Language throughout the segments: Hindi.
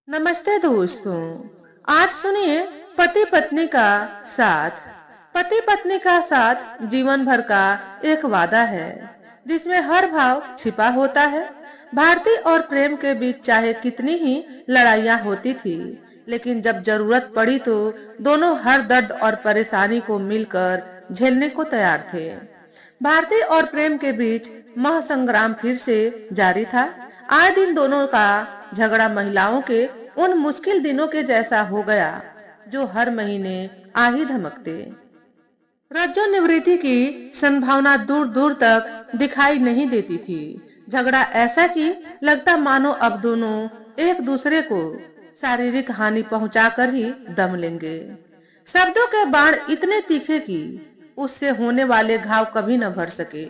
नमस्ते दोस्तों। आज सुनिए पति पत्नी का साथ। पति पत्नी का साथ जीवन भर का एक वादा है जिसमें हर भाव छिपा होता है। भारती और प्रेम के बीच चाहे कितनी ही लड़ाइयाँ होती थी, लेकिन जब जरूरत पड़ी तो दोनों हर दर्द और परेशानी को मिलकर झेलने को तैयार थे। भारती और प्रेम के बीच महासंग्राम फिर से जारी था। आए दिन दोनों का झगड़ा महिलाओं के उन मुश्किल दिनों के जैसा हो गया जो हर महीने आ ही धमकते। रज्जो निवृत्ति की संभावना दूर दूर तक दिखाई नहीं देती थी। झगड़ा ऐसा कि लगता मानो अब दोनों एक दूसरे को शारीरिक हानि पहुंचाकर ही दम लेंगे। शब्दों के बाण इतने तीखे कि उससे होने वाले घाव कभी न भर सके।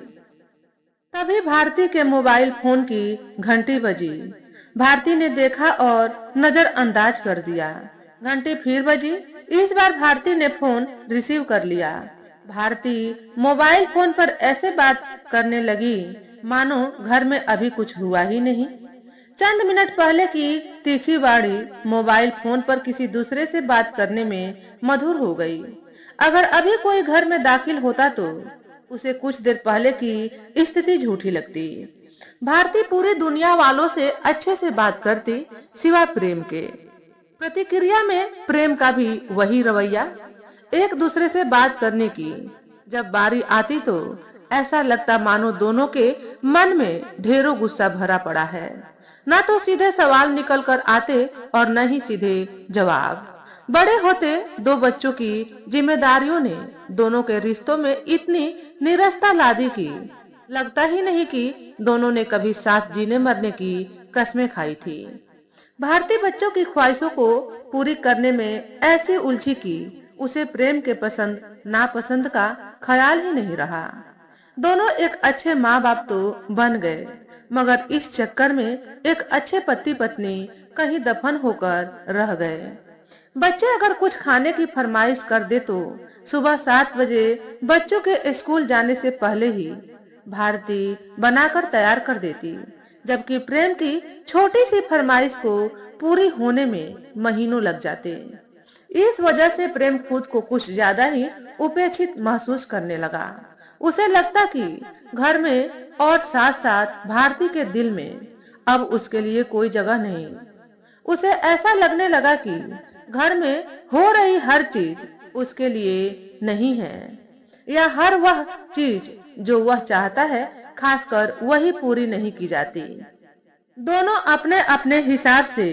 तभी भारती के मोबाइल फोन की घंटी बजी। भारती ने देखा और नजरअंदाज कर दिया। घंटी फिर बजी। इस बार भारती ने फोन रिसीव कर लिया। भारती मोबाइल फोन पर ऐसे बात करने लगी मानो घर में अभी कुछ हुआ ही नहीं। चंद मिनट पहले की तीखी वाणी मोबाइल फोन पर किसी दूसरे से बात करने में मधुर हो गई। अगर अभी कोई घर में दाखिल होता तो उसे कुछ देर पहले की स्थिति झूठी लगती। भारती पूरी दुनिया वालों से अच्छे से बात करती सिवा प्रेम के। प्रतिक्रिया में प्रेम का भी वही रवैया, एक दूसरे से बात करने की। जब बारी आती तो ऐसा लगता मानो दोनों के मन में ढेरों गुस्सा भरा पड़ा है। न तो सीधे सवाल निकल कर आते और न ही सीधे जवाब। बड़े होते दो बच्चों की जिम्मेदारियों ने दोनों के रिश्तों में इतनी निरस्ता ला दी कि लगता ही नहीं कि दोनों ने कभी साथ जीने मरने की कस्में खाई थी। भारतीय बच्चों की ख्वाहिशों को पूरी करने में ऐसी उलझी कि उसे प्रेम के पसंद नापसंद का ख्याल ही नहीं रहा। दोनों एक अच्छे माँ बाप तो बन गए, मगर इस चक्कर में एक अच्छे पति पत्नी कहीं दफन होकर रह गए। बच्चे अगर कुछ खाने की फरमाइश कर दे तो सुबह 7 बजे बच्चों के स्कूल जाने से पहले ही भारती बनाकर तैयार कर देती, जबकि प्रेम की छोटी सी फरमाइश को पूरी होने में महीनों लग जाते। इस वजह से प्रेम खुद को कुछ ज्यादा ही उपेक्षित महसूस करने लगा। उसे लगता कि घर में और साथ साथ भारती के दिल में अब उसके लिए कोई जगह नहीं। उसे ऐसा लगने लगा कि घर में हो रही हर चीज उसके लिए नहीं है, या हर वह चीज जो वह चाहता है खासकर वही पूरी नहीं की जाती। दोनों अपने अपने हिसाब से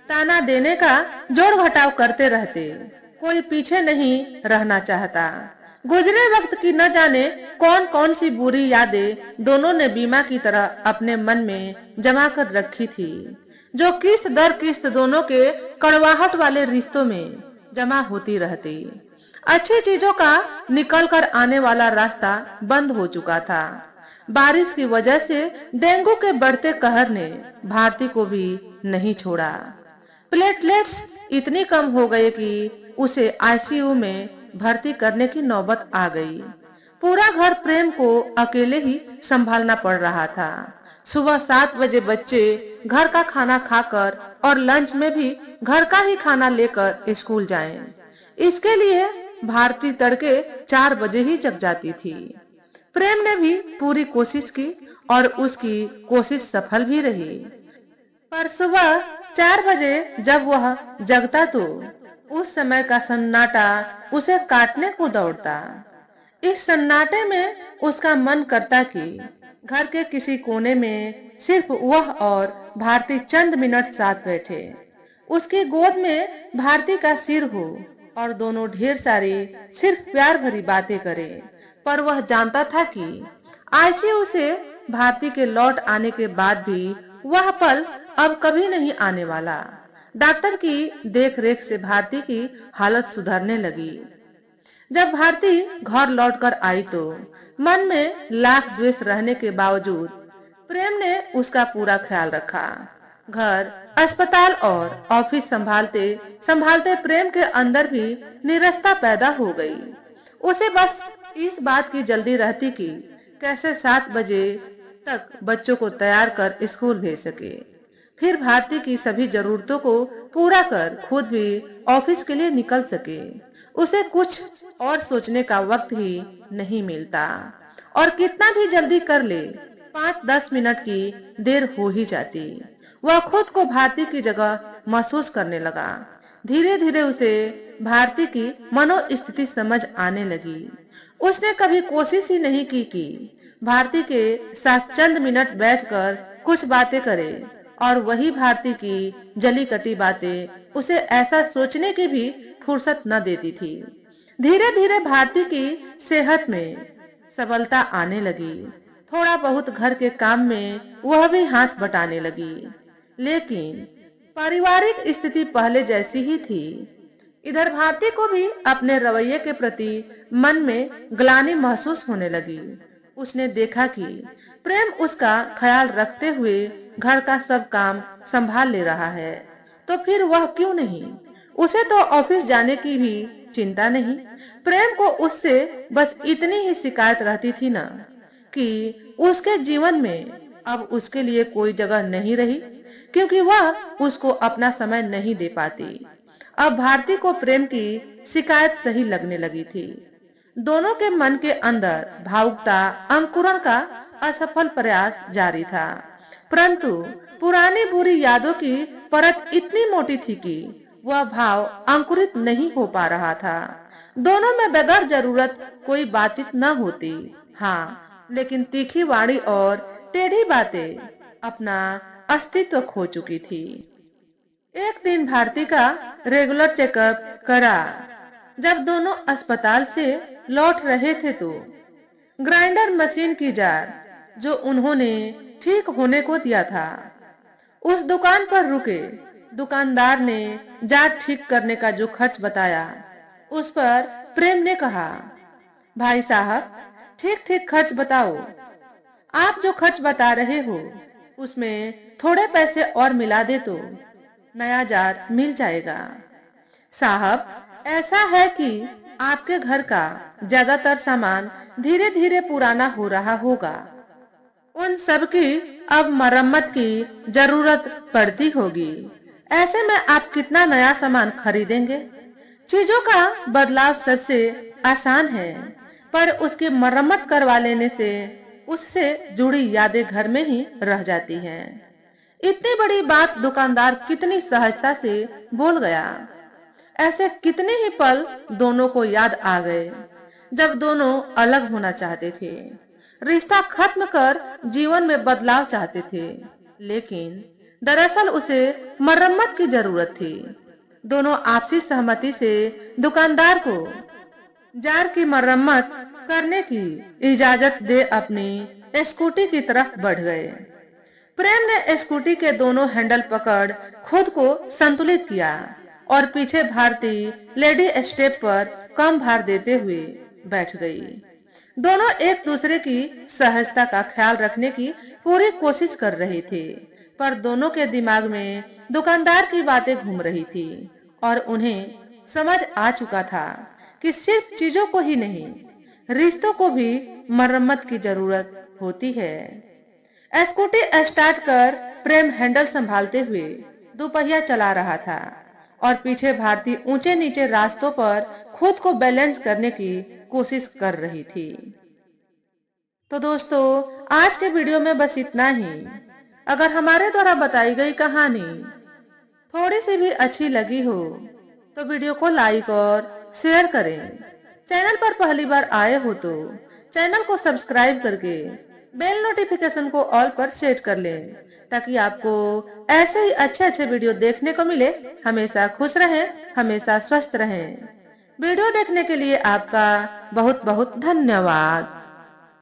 ताना देने का जोड़ घटाव करते रहते। कोई पीछे नहीं रहना चाहता। गुजरे वक्त की न जाने कौन कौन सी बुरी यादें दोनों ने बीमा की तरह अपने मन में जमा कर रखी थी, जो किस्त दर किस्त दोनों के कड़वाहट वाले रिश्तों में जमा होती रहती। अच्छी चीजों का निकल कर आने वाला रास्ता बंद हो चुका था। बारिश की वजह से डेंगू के बढ़ते कहर ने भारती को भी नहीं छोड़ा। प्लेटलेट्स इतनी कम हो गए कि उसे आईसीयू में भर्ती करने की नौबत आ गई। पूरा घर प्रेम को अकेले ही संभालना पड़ रहा था। सुबह 7 बजे बच्चे घर का खाना खाकर और लंच में भी घर का ही खाना लेकर स्कूल जाएं। इसके लिए भारती तड़के 4 बजे ही जग जाती थी। प्रेम ने भी पूरी कोशिश की और उसकी कोशिश सफल भी रही। पर सुबह 4 बजे जब वह जगता तो उस समय का सन्नाटा उसे काटने को दौड़ता। इस सन्नाटे में उसका मन करता कि घर के किसी कोने में सिर्फ वह और भारती चंद मिनट साथ बैठे, उसकी गोद में भारती का सिर हो और दोनों ढेर सारी सिर्फ प्यार भरी बातें करें। पर वह जानता था कि आईसीयू से भारती के लौट आने के बाद भी वह पल अब कभी नहीं आने वाला। डॉक्टर की देखरेख से भारती की हालत सुधरने लगी। जब भारती घर लौटकर आई तो मन में लाख द्वेष रहने के बावजूद प्रेम ने उसका पूरा ख्याल रखा। घर, अस्पताल और ऑफिस संभालते संभालते प्रेम के अंदर भी निरस्ता पैदा हो गई। उसे बस इस बात की जल्दी रहती कि कैसे 7 बजे तक बच्चों को तैयार कर स्कूल भेज सके। फिर भारती की सभी जरूरतों को पूरा कर खुद भी ऑफिस के लिए निकल सके। उसे कुछ और सोचने का वक्त ही नहीं मिलता और कितना भी जल्दी कर ले 5-10 मिनट की देर हो ही जाती। वह खुद को भारती की जगह महसूस करने लगा। धीरे धीरे उसे भारती की मनोस्थिति समझ आने लगी। उसने कभी कोशिश ही नहीं की कि भारती के साथ चंद मिनट बैठकर कुछ बातें करे और वही भारती की जली कटी बातें उसे ऐसा सोचने की भी फुर्सत न देती थी। धीरे धीरे भारती की सेहत में सबलता आने लगी। थोड़ा बहुत घर के काम में वह भी हाथ बटाने लगी, लेकिन पारिवारिक स्थिति पहले जैसी ही थी। इधर भारती को भी अपने रवैये के प्रति मन में ग्लानि महसूस होने लगी। उसने देखा कि प्रेम उसका ख्याल रखते हुए घर का सब काम संभाल ले रहा है, तो फिर वह क्यों नहीं? उसे तो ऑफिस जाने की भी चिंता नहीं। प्रेम को उससे बस इतनी ही शिकायत रहती थी ना कि उसके जीवन में अब उसके लिए कोई जगह नहीं रही, क्योंकि वह उसको अपना समय नहीं दे पाती। अब भारती को प्रेम की शिकायत सही लगने लगी थी। दोनों के मन के अंदर भावुकता अंकुरण का असफल प्रयास जारी था, परंतु पुरानी बुरी यादों की परत इतनी मोटी थी कि वह भाव अंकुरित नहीं हो पा रहा था। दोनों में बगैर जरूरत कोई बातचीत न होती, हाँ, लेकिन तीखी वाणी और टेढ़ी बातें अपना अस्तित्व खो चुकी थी। एक दिन भारती का रेगुलर चेकअप करा। जब दोनों अस्पताल से लौट रहे थे तो ग्राइंडर मशीन की जार जो उन्होंने ठीक होने को दिया था, उस दुकान पर रुके। दुकानदार ने जार ठीक करने का जो खर्च बताया, उस पर प्रेम ने कहा, भाई साहब, ठीक ठीक खर्च बताओ। आप जो खर्च बता रहे हो उसमें थोड़े पैसे और मिला दे तो नया जार मिल जाएगा। साहब, ऐसा है कि आपके घर का ज्यादातर सामान धीरे धीरे पुराना हो रहा होगा। उन सब की अब मरम्मत की जरूरत पड़ती होगी। ऐसे में आप कितना नया सामान खरीदेंगे? चीजों का बदलाव सबसे आसान है, पर उसकी मरम्मत करवा लेने से उससे जुड़ी यादें घर में ही रह जाती हैं। इतनी बड़ी बात दुकानदार कितनी सहजता से बोल गया। ऐसे कितने ही पल दोनों को याद आ गए जब दोनों अलग होना चाहते थे, रिश्ता खत्म कर जीवन में बदलाव चाहते थे, लेकिन दरअसल उसे मरम्मत की जरूरत थी। दोनों आपसी सहमति से दुकानदार को जार की मरम्मत करने की इजाजत दे अपनी स्कूटी की तरफ बढ़ गए। प्रेम ने स्कूटी के दोनों हैंडल पकड़ खुद को संतुलित किया और पीछे भारती लेडी स्टेप पर कम भार देते हुए बैठ गई। दोनों एक दूसरे की सहजता का ख्याल रखने की पूरी कोशिश कर रहे थे, पर दोनों के दिमाग में दुकानदार की बातें घूम रही थी और उन्हें समझ आ चुका था कि सिर्फ चीजों को ही नहीं, रिश्तों को भी मरम्मत की जरूरत होती है। स्कूटी स्टार्ट कर प्रेम हैंडल संभालते हुए दोपहिया चला रहा था और पीछे भारती ऊंचे नीचे रास्तों पर खुद को बैलेंस करने की कोशिश कर रही थी। तो दोस्तों, आज के वीडियो में बस इतना ही। अगर हमारे द्वारा बताई गई कहानी थोड़ी सी भी अच्छी लगी हो तो वीडियो को लाइक और शेयर करें। चैनल पर पहली बार आए हो तो चैनल को सब्सक्राइब करके बेल नोटिफिकेशन को ऑल पर सेट कर लें, ताकि आपको ऐसे ही अच्छे अच्छे वीडियो देखने को मिले। हमेशा खुश रहें, हमेशा स्वस्थ रहें। वीडियो देखने के लिए आपका बहुत बहुत धन्यवाद।